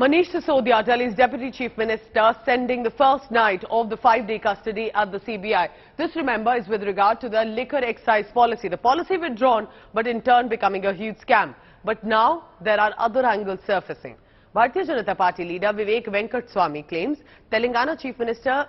Manish Sisodia, Delhi's Deputy Chief Minister, sending the first night of the 5-day custody at the CBI. This, remember, is with regard to the liquor excise policy. The policy withdrawn, but in turn becoming a huge scam. But now there are other angles surfacing. Bharatiya Janata Party leader Vivek Venkataswamy claims Telangana Chief Minister's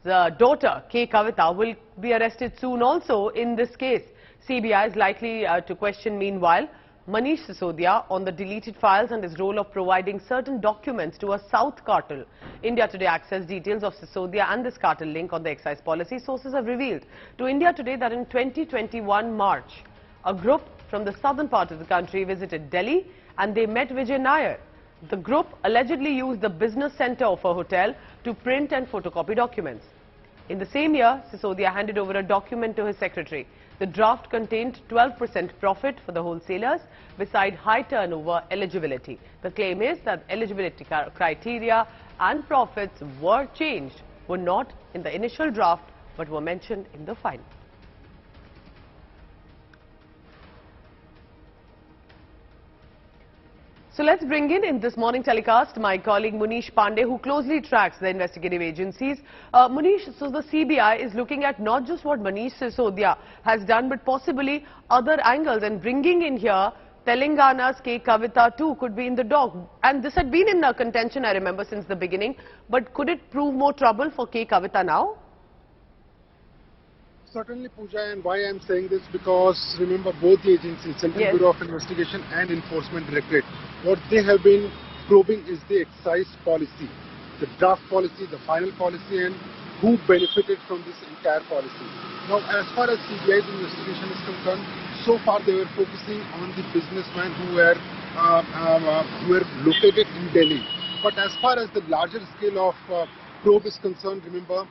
daughter K Kavitha will be arrested soon also in this case. CBI is likely to question meanwhile Manish Sisodia on the deleted files and his role of providing certain documents to a South cartel. India Today accessed details of Sisodia and this cartel link on the excise policy. Sources have revealed to India Today that in 2021 March, a group from the southern part of the country visited Delhi and they met Vijay Nair. The group allegedly used the business center of a hotel to print and photocopy documents. In the same year, Sisodia handed over a document to his secretary. The draft contained 12% profit for the wholesalers beside high turnover eligibility. The claim is that eligibility criteria and profits were changed, were not in the initial draft but were mentioned in the final. So let's bring in this morning telecast my colleague Munish Pandey, who closely tracks the investigative agencies. Munish, so the CBI is looking at not just what Manish Sisodia has done, but possibly other angles, and bringing in here Telangana's K Kavitha too could be in the dock. And this had been in contention, I remember, since the beginning. But could it prove more trouble for K Kavitha now? Certainly, Pooja, and why I am saying this, because remember both the agencies, Central Bureau of Investigation and Enforcement Directorate, what they have been probing is the excise policy, the draft policy, the final policy, and who benefited from this entire policy. Now, as far as CBI's investigation is concerned, so far they were focusing on the businessmen who were located in Delhi. But as far as the larger scale of probe is concerned, remember,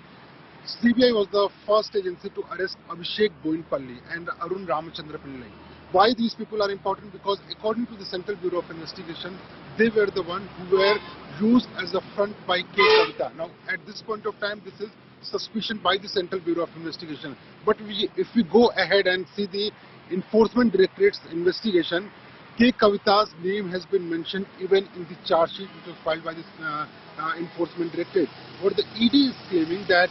CBI was the first agency to arrest Abhishek Boinpalli and Arun Ramachandra Pillai. Why these people are important? Because according to the Central Bureau of Investigation, they were the ones who were used as a front by K Kavitha. Now, at this point of time, this is suspicion by the Central Bureau of Investigation. But if we go ahead and see the Enforcement Directorate's investigation, K Kavitha's name has been mentioned even in the charge sheet which was filed by this Enforcement Directorate. What the ED is claiming that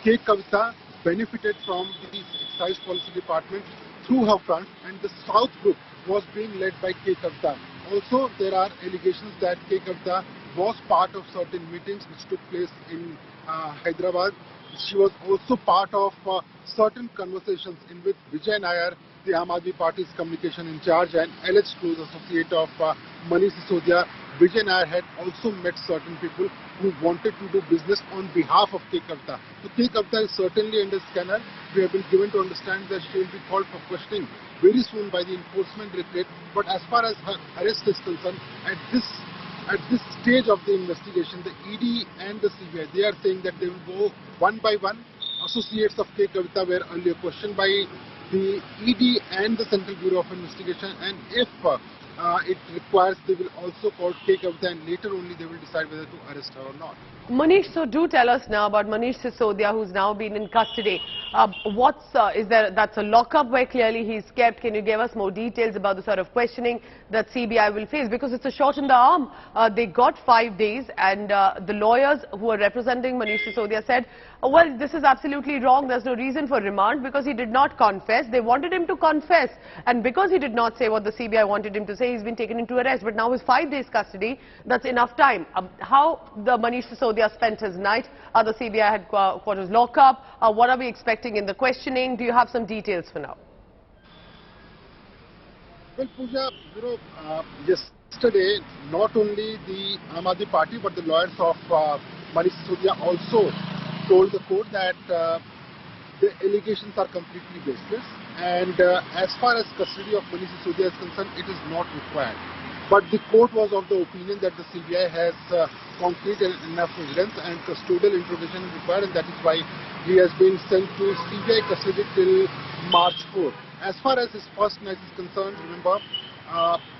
K Kavitha benefited from the Excise Policy Department through her front, and the South group was being led by K Kavitha. Also, there are allegations that K Kavitha was part of certain meetings which took place in Hyderabad. She was also part of certain conversations in which Vijay Nair, the Aam Aadmi Party's communication in charge and alleged close associate of Manish Sisodia, Vijay Nair had also met certain people who wanted to do business on behalf of K Kavitha. So K Kavitha is certainly under scanner. We have been given to understand that she will be called for questioning very soon by the Enforcement Directorate. But as far as her arrest is concerned, at this stage of the investigation, the ED and the CBI, they are saying that they will go one by one. Associates of K Kavitha were earlier questioned by the ED and the Central Bureau of Investigation, and if it requires, they will also call K Kavitha, and later only they will decide whether to arrest her or not. Manish, so do tell us now about Manish Sisodia, who's now been in custody. That's a lockup where clearly he's kept. Can you give us more details about the sort of questioning that CBI will face? Because it's a shot in the arm. They got 5 days, and the lawyers who are representing Manish Sisodia said, well, this is absolutely wrong. There's no reason for remand because he did not confess. They wanted him to confess, and because he did not say what the CBI wanted him to say, he's been taken into arrest. But now with 5 days custody, that's enough time. How the Manish Sisodia spent his night? Are the CBI headquarters lock up? What are we expecting in the questioning? Do you have some details for now? Well, Pooja, yesterday, not only the Aam Aadmi Party but the lawyers of Manish Sisodia also told the court that the allegations are completely baseless, and as far as custody of Manish Sisodia is concerned, it is not required. But the court was of the opinion that the CBI has concrete and enough evidence and custodial interrogation is required, and that is why he has been sent to CBI custody till March 4. As far as his first night is concerned, remember,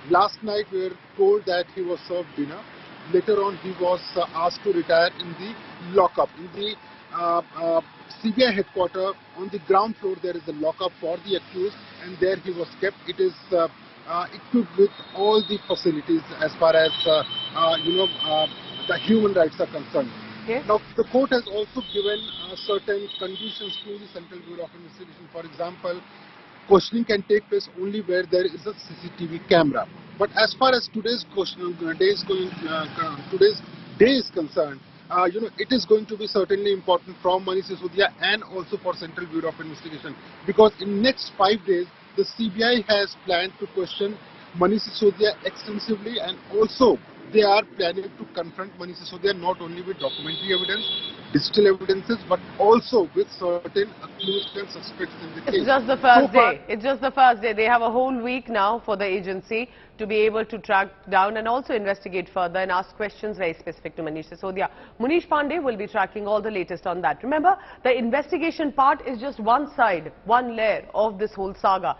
last night we were told that he was served dinner. Later on, he was asked to retire in the lockup. In the CBI headquarters, on the ground floor, there is a lockup for the accused, and there he was kept. It is equipped with all the facilities as far as the human rights are concerned. Okay. Now, the court has also given certain conditions to the Central Bureau of Investigation. For example, questioning can take place only where there is a CCTV camera. But as far as today's day is concerned, it is going to be certainly important from Manish Sisodia and also for Central Bureau of Investigation, because in next 5 days the CBI has planned to question Manish Sisodia extensively, and also they are planning to confront Manish Sisodia not only with documentary evidence, digital evidences, but also with certain accused and suspects in the case. It's just the first day. It's just the first day. They have a whole week now for the agency to be able to track down and also investigate further and ask questions very specific to Manish Sisodia. Munish Pandey will be tracking all the latest on that. Remember, the investigation part is just one side, one layer of this whole saga.